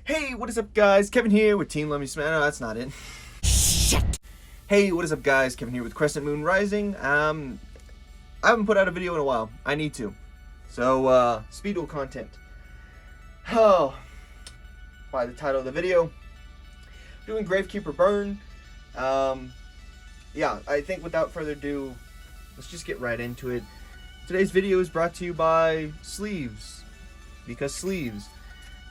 Hey, what is up, guys? Kevin here with Team Lemmy Smash. No, that's not it. Shit. Hey, what is up, guys? Kevin here with Crescent Moon Rising. I haven't put out a video in a while. I need to. So, speed duel content. Oh, by the title of the video, doing Gravekeeper burn. Yeah, I think without further ado, let's just get right into it. Today's video is brought to you by sleeves, because sleeves.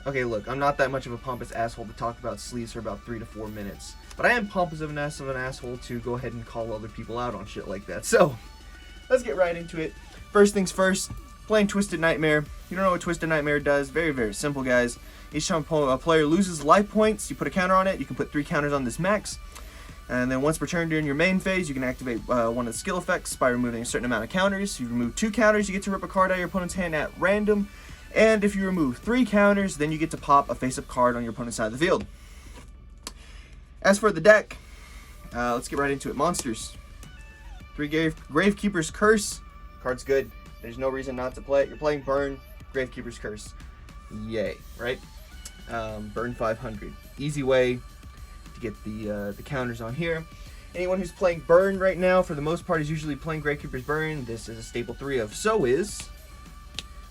Okay, look, I'm not that much of a pompous asshole to talk about sleeves for about 3 to 4 minutes. But I am pompous of an asshole to go ahead and call other people out on shit like that. So, let's get right into it. First things first, playing Twisted Nightmare. You don't know what Twisted Nightmare does? Very, very simple, guys. Each time a player loses life points, you put a counter on it. You can put 3 counters on this max. And then once per turn during your main phase, you can activate one of the skill effects by removing a certain amount of counters. If you remove 2 counters, you get to rip a card out of your opponent's hand at random. And if you remove 3 counters, then you get to pop a face-up card on your opponent's side of the field. As for the deck, let's get right into it. Monsters. 3 Gravekeeper's Curse. Card's good. There's no reason not to play it. You're playing Burn, Gravekeeper's Curse. Yay, right? Burn 500. Easy way to get the counters on here. Anyone who's playing Burn right now, for the most part, is usually playing Gravekeeper's Burn. This is a staple 3 of. So is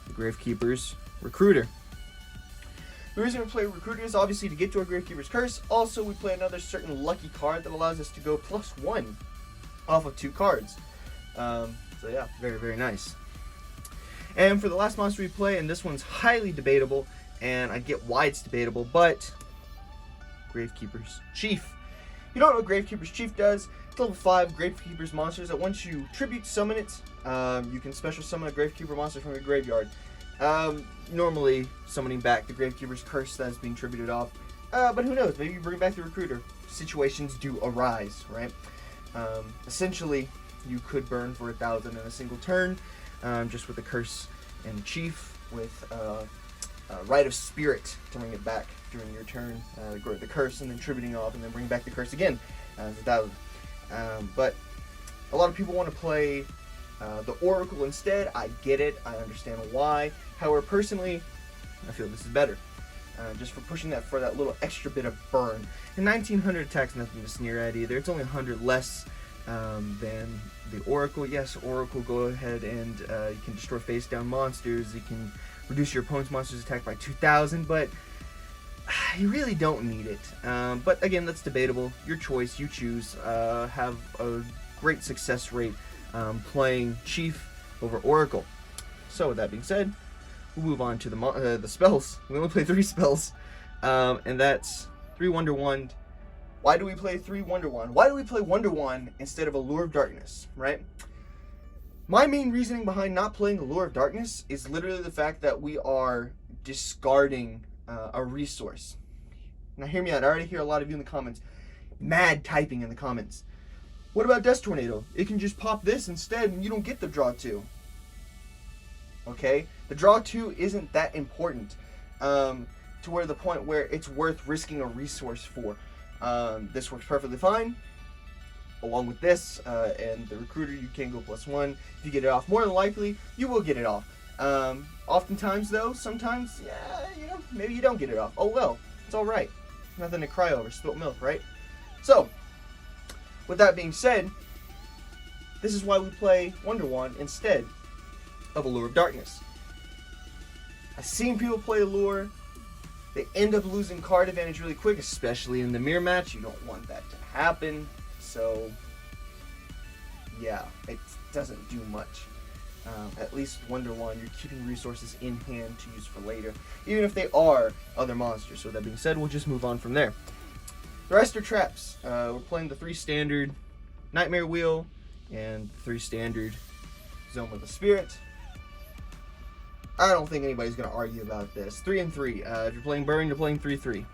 the Gravekeeper's Recruiter. The reason we play Recruiter is obviously to get to a Gravekeeper's Curse. Also, we play another certain lucky card that allows us to go +1 off of 2 cards. So yeah, very, very nice. And for the last monster we play, and this one's highly debatable, and I get why it's debatable, but Gravekeeper's Chief. You don't know what Gravekeeper's Chief does. It's level 5 Gravekeeper's monsters that once you tribute summon it, you can special summon a Gravekeeper monster from your graveyard. Normally summoning back the Gravekeeper's Curse that is being tributed off. But who knows, maybe you bring back the Recruiter. Situations do arise, right? Essentially, you could burn for 1,000 in a single turn, just with the Curse and the Chief, with Rite of Spirit to bring it back during your turn, the Curse, and then tributing off, and then bring back the Curse again as 1,000. But a lot of people want to play the Oracle instead. I get it. I understand why. However, personally, I feel this is better. Just for pushing that for that little extra bit of burn. And 1900 attack's nothing to sneer at either. It's only 100 less than the Oracle. Yes, Oracle, go ahead and you can destroy face down monsters. You can reduce your opponent's monster's attack by 2,000, but you really don't need it. But again, that's debatable. Your choice. You choose. Have a great success rate playing Chief over Oracle. So with that being said, we'll move on to the spells. We only play 3 spells, and that's 3 Wonder Wand. Why do we play 3 Wonder Wand? Why do we play Wonder Wand instead of Allure of Darkness, right? My main reasoning behind not playing Allure of Darkness is literally the fact that we are discarding a resource. Now hear me out. I already hear a lot of you in the comments, mad typing in the comments. What about Dust Tornado? It can just pop this instead and you don't get the draw 2. Okay? The draw 2 isn't that important to where the point where it's worth risking a resource for. This works perfectly fine. Along with this and the Recruiter, you can go +1. If you get it off, more than likely, you will get it off. Oftentimes, though, sometimes, yeah, you know, maybe you don't get it off. Oh well, it's alright. Nothing to cry over. Spilt milk, right? So, with that being said, this is why we play Wonder Wand instead of Allure of Darkness. I've seen people play Allure. They end up losing card advantage really quick, especially in the mirror match. You don't want that to happen. So, yeah, it doesn't do much. At least Wonder Wand, you're keeping resources in hand to use for later, even if they are other monsters. So that being said, we'll just move on from there. The rest are traps. We're playing the 3 standard Nightmare Wheel and 3 standard Zone of the Spirit. I don't think anybody's going to argue about this. 3 and 3. If you're playing Burn, you're playing 3-3.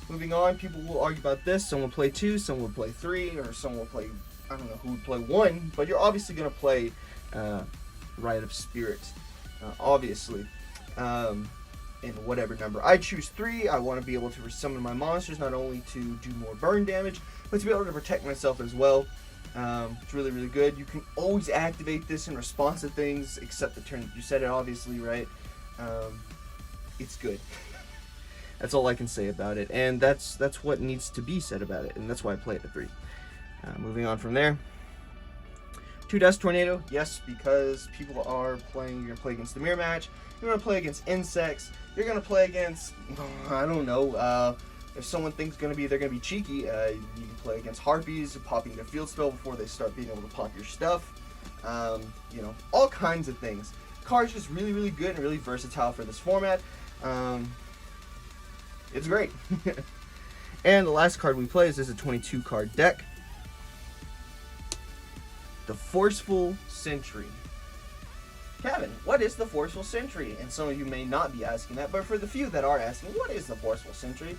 Moving on, people will argue about this. Some will play 2, some will play 3, or some will play, I don't know who would play 1, but you're obviously going to play Rite of Spirit, obviously, in whatever number. I choose 3. I want to be able to summon my monsters, not only to do more burn damage, but to be able to protect myself as well. It's really, really good. You can always activate this in response to things, except the turn that you set it, obviously, right? It's good. That's all I can say about it, and that's what needs to be said about it, and that's why I play it at 3. Moving on from there. 2 Dust Tornado, yes, because people are playing, you're going to play against the mirror match, you're going to play against insects, you're going to play against, I don't know, if someone thinks they're going to be cheeky, you can play against harpies, popping their field spell before they start being able to pop your stuff, you know, all kinds of things. Card's just really, really good and really versatile for this format. It's great. And the last card we play is a 22 card deck. The Forceful Sentry. Kevin, what is the Forceful Sentry? And some of you may not be asking that, but for the few that are asking, what is the Forceful Sentry?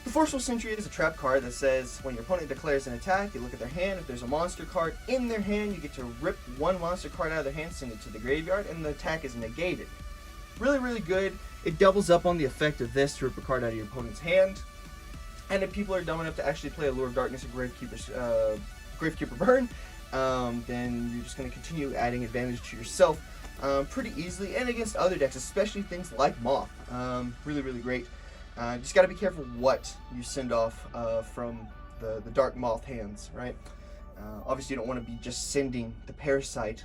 The Forceful Sentry is a trap card that says when your opponent declares an attack, you look at their hand. If there's a monster card in their hand, you get to rip one monster card out of their hand, send it to the graveyard, and the attack is negated. Really, really good. It doubles up on the effect of this to rip a card out of your opponent's hand. And if people are dumb enough to actually play a Lure of Darkness or Gravekeeper Burn, then you're just going to continue adding advantage to yourself pretty easily, and against other decks, especially things like Moth. Really, really great. Just got to be careful what you send off from the Dark Moth hands, right? Obviously, you don't want to be just sending the Parasite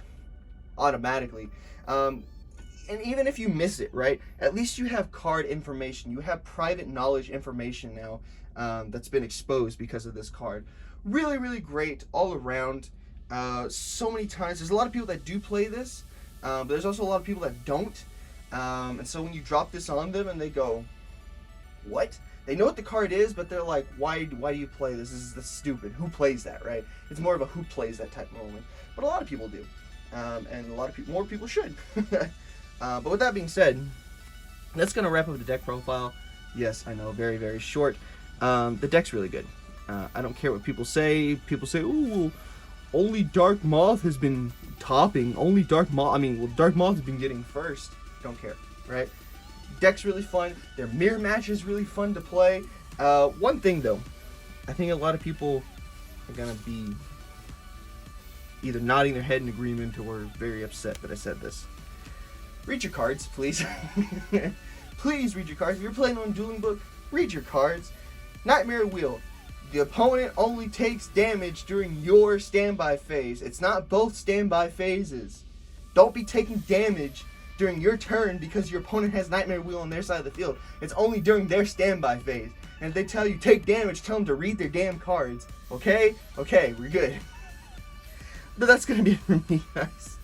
automatically. And even if you miss it, right, at least you have card information. You have private knowledge information now that's been exposed because of this card. Really, really great all around. So many times, there's a lot of people that do play this, but there's also a lot of people that don't. And so when you drop this on them and they go, what? They know what the card is, but they're like, why do you play this? This is stupid. Who plays that, right? It's more of a who plays that type of moment. But a lot of people do. And a lot of people, more people should. But with that being said, that's going to wrap up the deck profile. Yes, I know, very, very short. The deck's really good. I don't care what people say. People say, ooh, only Dark Moth has been topping. Only Dark Moth, Dark Moth has been getting first. Don't care, right? Deck's really fun. Their mirror match is really fun to play. One thing, though, I think a lot of people are going to be either nodding their head in agreement or very upset that I said this. Read your cards, please. Please read your cards. If you're playing on Dueling Book, read your cards. Nightmare Wheel. The opponent only takes damage during your standby phase. It's not both standby phases. Don't be taking damage during your turn because your opponent has Nightmare Wheel on their side of the field. It's only during their standby phase. And if they tell you take damage, tell them to read their damn cards. Okay? Okay, we're good. But that's going to be it for me, guys.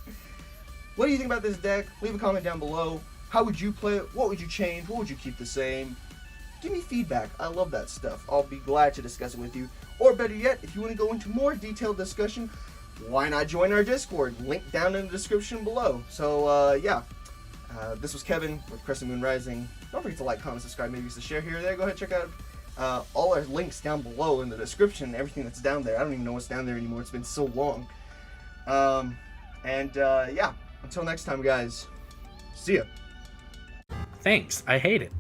What do you think about this deck? Leave a comment down below. How would you play it? What would you change? What would you keep the same? Give me feedback. I love that stuff. I'll be glad to discuss it with you. Or better yet, if you want to go into more detailed discussion, why not join our Discord? Link down in the description below. So, yeah. This was Kevin with Crescent Moon Rising. Don't forget to like, comment, subscribe, maybe to share here or there. Go ahead and check out all our links down below in the description. Everything that's down there. I don't even know what's down there anymore. It's been so long. Yeah. Until next time, guys. See ya. Thanks, I hate it.